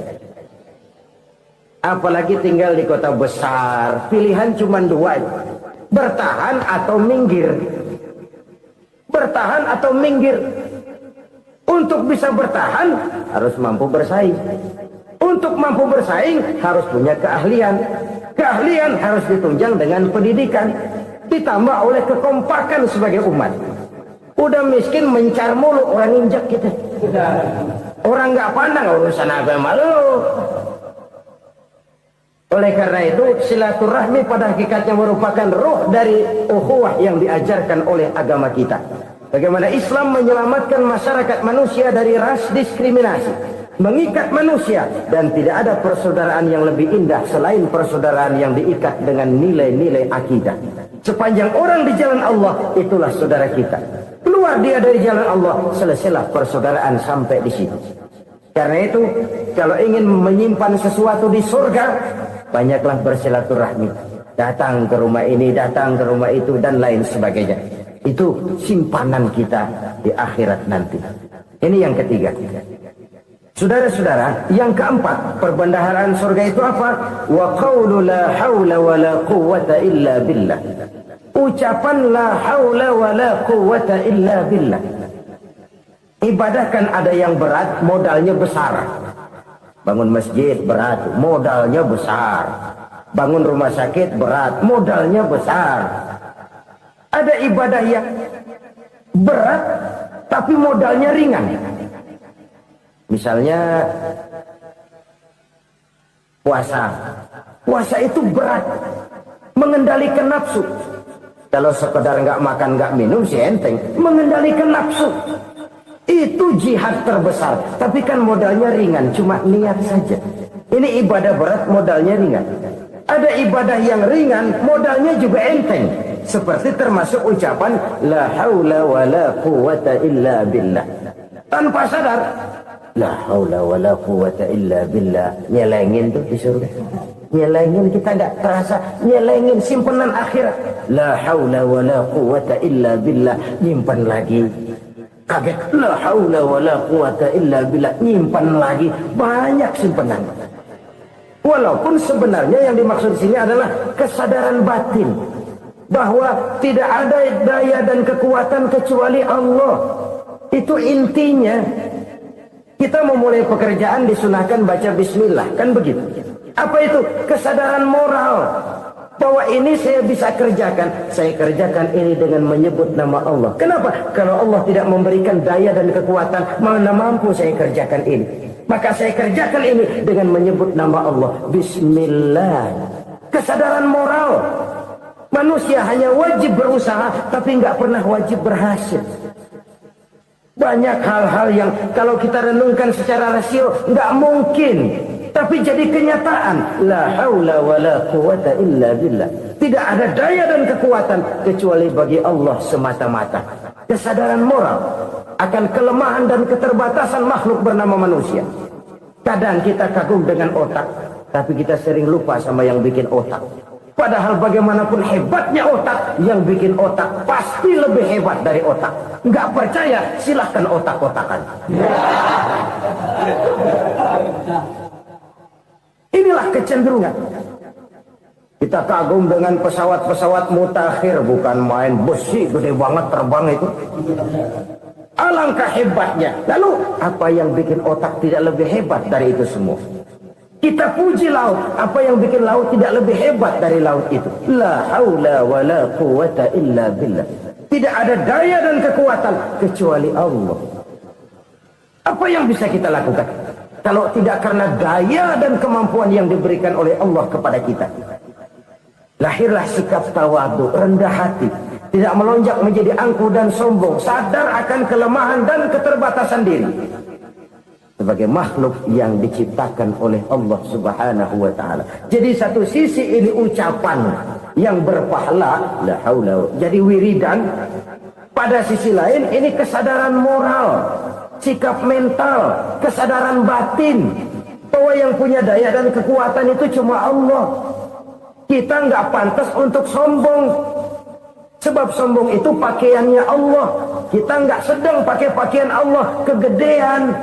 Apalagi tinggal di kota besar, pilihan cuma 2. Bertahan atau minggir. Bertahan atau minggir. Untuk bisa bertahan harus mampu bersaing. Untuk mampu bersaing harus punya keahlian. Keahlian harus ditunjang dengan pendidikan. Ditambah oleh kekompakan sebagai umat. Udah miskin mencar mulu orang injak kita. Orang nggak pandang urusan agama lu. Oleh karena itu silaturahmi pada hakikatnya merupakan roh dari ukhuwah yang diajarkan oleh agama kita. Bagaimana Islam menyelamatkan masyarakat manusia dari ras diskriminasi, mengikat manusia, dan tidak ada persaudaraan yang lebih indah selain persaudaraan yang diikat dengan nilai-nilai akidah. Sepanjang orang di jalan Allah, itulah saudara kita. Keluar dia dari jalan Allah, selesailah persaudaraan sampai di situ. Karena itu, kalau ingin menyimpan sesuatu di surga, banyaklah bersilaturahmi. Datang ke rumah ini, datang ke rumah itu, dan lain sebagainya. Itu simpanan kita di akhirat nanti. Ini yang ketiga. Saudara-saudara, yang keempat, perbendaharaan surga itu apa? Wa qawlu la hawla wa la quwwata illa billah. Ucapan la hawla wa la quwwata illa billah. Ibadah kan ada yang berat, modalnya besar. Bangun masjid berat, modalnya besar. Bangun rumah sakit berat, modalnya besar. Ada ibadah yang berat, tapi modalnya ringan. Misalnya puasa. Puasa itu berat, mengendalikan nafsu. Kalau sekedar nggak makan nggak minum sih enteng. Mengendalikan nafsu itu jihad terbesar. Tapi kan modalnya ringan, cuma niat saja. Ini ibadah berat, modalnya ringan. Ada ibadah yang ringan, modalnya juga enteng. Seperti termasuk ucapan la haula wa la quwwata illa billah. tanpa sadar. La haula wala quwata illa billah. Nyelengin tuh di surga. Nyelengin, kita nggak terasa. Nyelengin simpenan akhirat. La haula wala quwata illa billah. Nyimpan lagi. Kaget. La haula wala quwata illa billah. Nyimpan lagi. Banyak simpenan. Walaupun sebenarnya yang dimaksud di sini adalah kesadaran batin. Bahwa tidak ada daya dan kekuatan kecuali Allah. Itu intinya. Kita memulai pekerjaan disunahkan baca bismillah, kan begitu. Apa itu? Kesadaran moral. Bahwa ini saya bisa kerjakan. Saya kerjakan ini dengan menyebut nama Allah. Kenapa? Kalau Allah tidak memberikan daya dan kekuatan, mana mampu saya kerjakan ini. Maka saya kerjakan ini dengan menyebut nama Allah. Bismillah. Kesadaran moral. Manusia hanya wajib berusaha, tapi nggak pernah wajib berhasil. Banyak hal-hal yang kalau kita renungkan secara rasio nggak mungkin, tapi jadi kenyataan. La haula wala quwata illa billah. Tidak ada daya dan kekuatan kecuali bagi Allah semata-mata. Kesadaran moral akan kelemahan dan keterbatasan makhluk bernama manusia. Kadang kita kagum dengan otak, tapi kita sering lupa sama yang bikin otak. Padahal bagaimanapun hebatnya otak, yang bikin otak pasti lebih hebat dari otak. Nggak percaya, silahkan otak-otakan. Inilah kecenderungan. Kita kagum dengan pesawat-pesawat mutakhir, bukan main besi gede banget terbang itu. Alangkah hebatnya. Lalu apa yang bikin otak tidak lebih hebat dari itu semua? Kita puji laut. Apa yang bikin laut tidak lebih hebat dari laut itu? La haula wa la quwata illa billah. Tidak ada daya dan kekuatan kecuali Allah. Apa yang bisa kita lakukan kalau tidak karena daya dan kemampuan yang diberikan oleh Allah kepada kita? Lahirlah sikap tawadu, rendah hati, tidak melonjak menjadi angkuh dan sombong, sadar akan kelemahan dan keterbatasan diri. Sebagai makhluk yang diciptakan oleh Allah Subhanahu wa ta'ala. Jadi satu sisi ini ucapan yang berpahala, la haula, jadi wiridan. Pada sisi lain ini kesadaran moral, sikap mental, kesadaran batin, bahwa yang punya daya dan kekuatan itu cuma Allah. Kita nggak pantas untuk sombong, sebab sombong itu pakaiannya Allah. Kita nggak sedang pakai pakaian Allah, kegedean.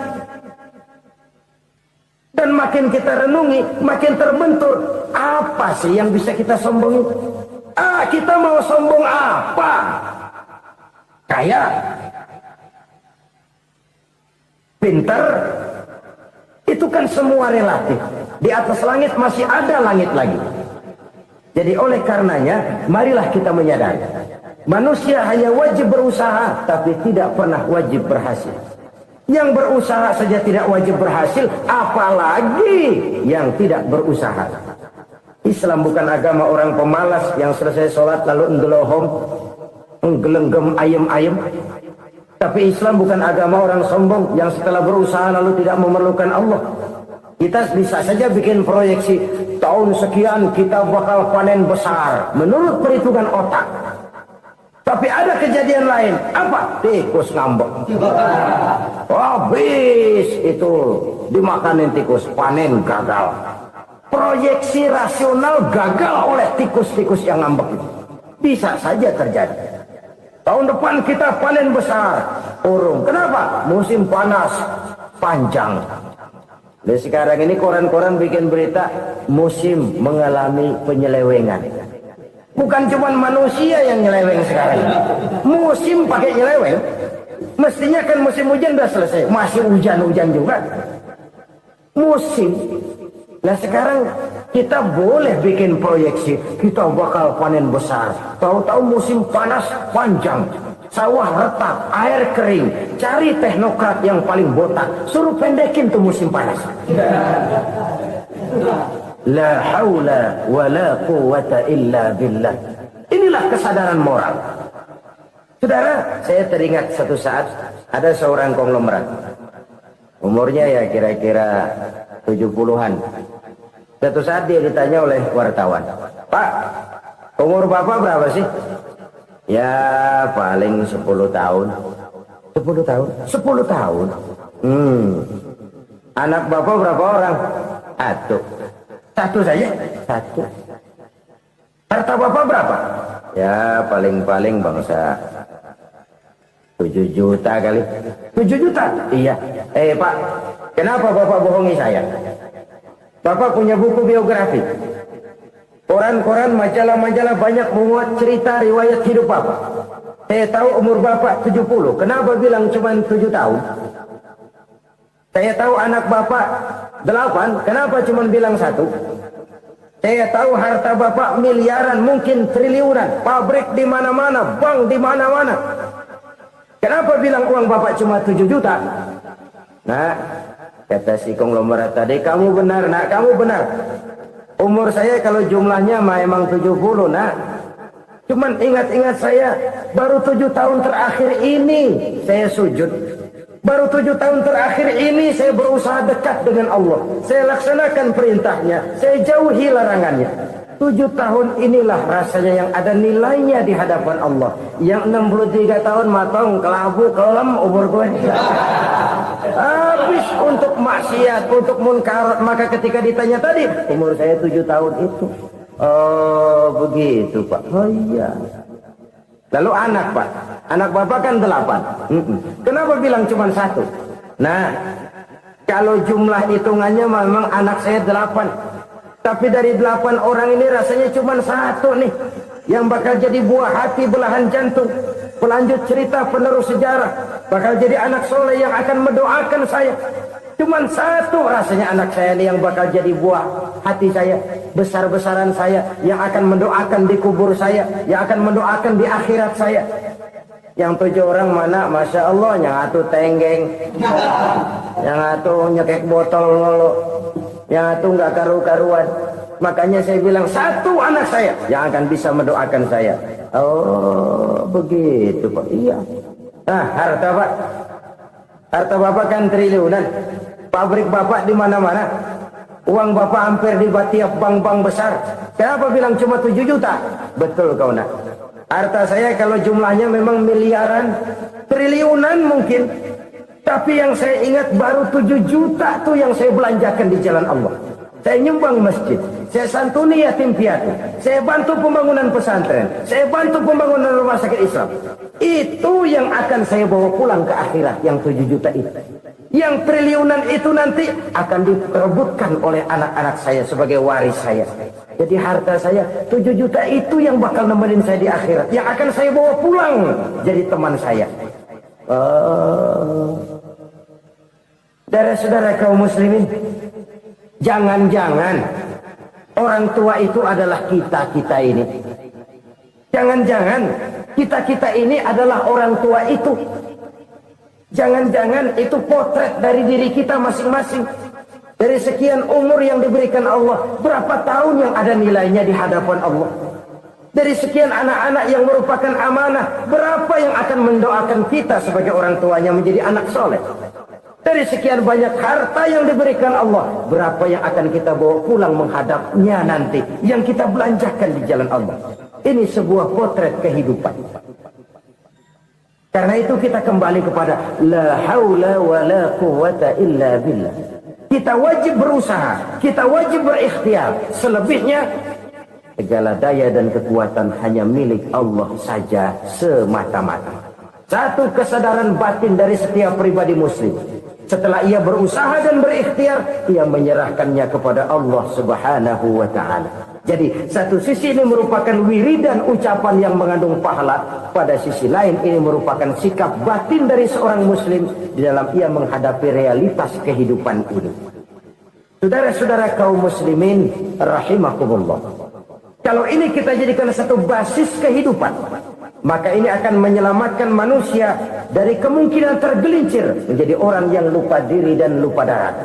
Dan makin kita renungi, makin terbentur. Apa sih yang bisa kita sombongi? Kita mau sombong apa? Kaya? Pinter? Itu kan semua relatif. Di atas langit masih ada langit lagi. Jadi oleh karenanya, marilah kita menyadari. Manusia hanya wajib berusaha, tapi tidak pernah wajib berhasil. Yang berusaha saja tidak wajib berhasil, apalagi yang tidak berusaha. Islam bukan agama orang pemalas yang selesai sholat lalu nggelohom, nggelenggem ayem-ayem. Tapi Islam bukan agama orang sombong yang setelah berusaha lalu tidak memerlukan Allah. Kita bisa saja bikin proyeksi, tahun sekian kita bakal panen besar menurut perhitungan otak. Tapi ada kejadian lain. Apa? Tikus ngambek. Habis itu dimakanin tikus, panen gagal. Proyeksi rasional gagal oleh tikus-tikus yang ngambek itu. Bisa saja terjadi. Tahun depan kita panen besar, urung. Kenapa? Musim panas panjang. Dan sekarang ini koran-koran bikin berita musim mengalami penyelewengan. Bukan cuma manusia yang nyeleweng sekarang. Musim pakai nyeleweng. Mestinya kan musim hujan udah selesai. Masih hujan-hujan juga. Musim. Nah sekarang kita boleh bikin proyeksi. Kita bakal panen besar. Tahu-tahu musim panas panjang. Sawah retak, air kering. Cari teknokrat yang paling botak. Suruh pendekin tuh musim panas. La haula wa la quwata illa billah. Inilah kesadaran moral. Saudara, saya teringat satu saat ada seorang konglomerat. Umurnya ya kira-kira 70-an. Satu saat dia ditanya oleh wartawan, "Pak, umur Bapak berapa sih?" "Ya paling 10 tahun." 10 tahun. 10 tahun. Anak bapak berapa orang? Satu saja. Satu. Harta bapak berapa? Ya paling-paling bangsa 7 juta kali. 7 juta? Iya. Pak, kenapa bapak bohongi saya? Bapak punya buku biografi. Koran-koran, majalah-majalah banyak memuat cerita riwayat hidup bapak. Saya tahu umur bapak 70. Kenapa bilang cuma 7 tahun? Saya tahu anak bapak 8. Kenapa cuma bilang 1? Saya tahu harta bapak miliaran, mungkin triliunan. Pabrik di mana-mana, bank di mana-mana. Kenapa bilang uang bapak cuma 7 juta? Nah, kata si konglomerat tadi, kamu benar nak, kamu benar. Umur saya kalau jumlahnya memang 70 nak. Cuman ingat-ingat saya, baru 7 tahun terakhir ini saya sujud. Baru 7 tahun terakhir ini saya berusaha dekat dengan Allah. Saya laksanakan perintahnya, saya jauhi larangannya. 7 tahun inilah rasanya yang ada nilainya di hadapan Allah. Yang 63 tahun matang, kelabu, kelam, umur gue. Habis untuk maksiat, untuk munkarat. Maka ketika ditanya tadi, umur saya 7 tahun itu. Oh begitu Pak. Oh iya. Lalu anak Pak, anak bapak kan 8. Kenapa bilang cuma 1? Nah, kalau jumlah hitungannya memang anak saya 8. Tapi dari 8 orang ini rasanya cuma 1 nih yang bakal jadi buah hati, belahan jantung, pelanjut cerita, penerus sejarah, bakal jadi anak soleh yang akan mendoakan saya. Cuman 1 rasanya anak saya ini yang bakal jadi buah hati saya, besar-besaran saya, yang akan mendoakan di kubur saya, yang akan mendoakan di akhirat saya. Yang 7 orang mana, masya Allah, yang 1 tenggeng, yang 1 nyekek botol ngolo, yang 1 nggak karu-karuan. Makanya saya bilang 1 anak saya yang akan bisa mendoakan saya. Oh begitu Pak. Iya. Nah harta Pak, harta bapak kan triliunan. Pabrik bapak di mana-mana. Uang bapak hampir di tiap bank-bank besar. Kenapa bilang cuma 7 juta? Betul kau nak. Harta saya kalau jumlahnya memang miliaran, triliunan mungkin. Tapi yang saya ingat baru 7 juta tuh yang saya belanjakan di jalan Allah. Saya nyumbang masjid, saya santuni yatim piatu, saya bantu pembangunan pesantren, saya bantu pembangunan rumah sakit Islam. Itu yang akan saya bawa pulang ke akhirat, yang 7 juta itu. Yang triliunan itu nanti akan diperebutkan oleh anak-anak saya sebagai waris saya. Jadi harta saya 7 juta itu yang bakal nemenin saya di akhirat, yang akan saya bawa pulang jadi teman saya. Saudara-saudara kaum muslimin, jangan-jangan orang tua itu adalah kita-kita ini. Jangan-jangan kita-kita ini adalah orang tua itu. Jangan-jangan itu potret dari diri kita masing-masing. Dari sekian umur yang diberikan Allah, berapa tahun yang ada nilainya di hadapan Allah? Dari sekian anak-anak yang merupakan amanah, berapa yang akan mendoakan kita sebagai orang tuanya menjadi anak soleh? Dari sekian banyak harta yang diberikan Allah, berapa yang akan kita bawa pulang menghadapnya nanti, yang kita belanjakan di jalan Allah? Ini sebuah potret kehidupan. Karena itu kita kembali kepada la haula wa la quwwata illa billah. Kita wajib berusaha, kita wajib berikhtiar. Selebihnya segala daya dan kekuatan hanya milik Allah saja semata-mata. Satu kesadaran batin dari setiap pribadi muslim. Setelah ia berusaha dan berikhtiar, ia menyerahkannya kepada Allah Subhanahu wa ta'ala. Jadi satu sisi ini merupakan wiridan ucapan yang mengandung pahala, pada sisi lain ini merupakan sikap batin dari seorang muslim di dalam ia menghadapi realitas kehidupan ini. Saudara-saudara kaum muslimin rahimakumullah, kalau ini kita jadikan satu basis kehidupan, maka ini akan menyelamatkan manusia dari kemungkinan tergelincir menjadi orang yang lupa diri dan lupa darat.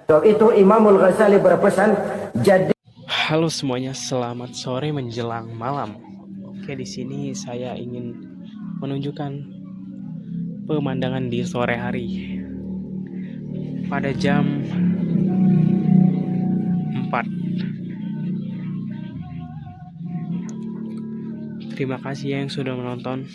So itu Imamul Ghazali berpesan, jadi halo semuanya, selamat sore menjelang malam. Oke, di sini saya ingin menunjukkan pemandangan di sore hari pada jam 4. Terima kasih yang sudah menonton.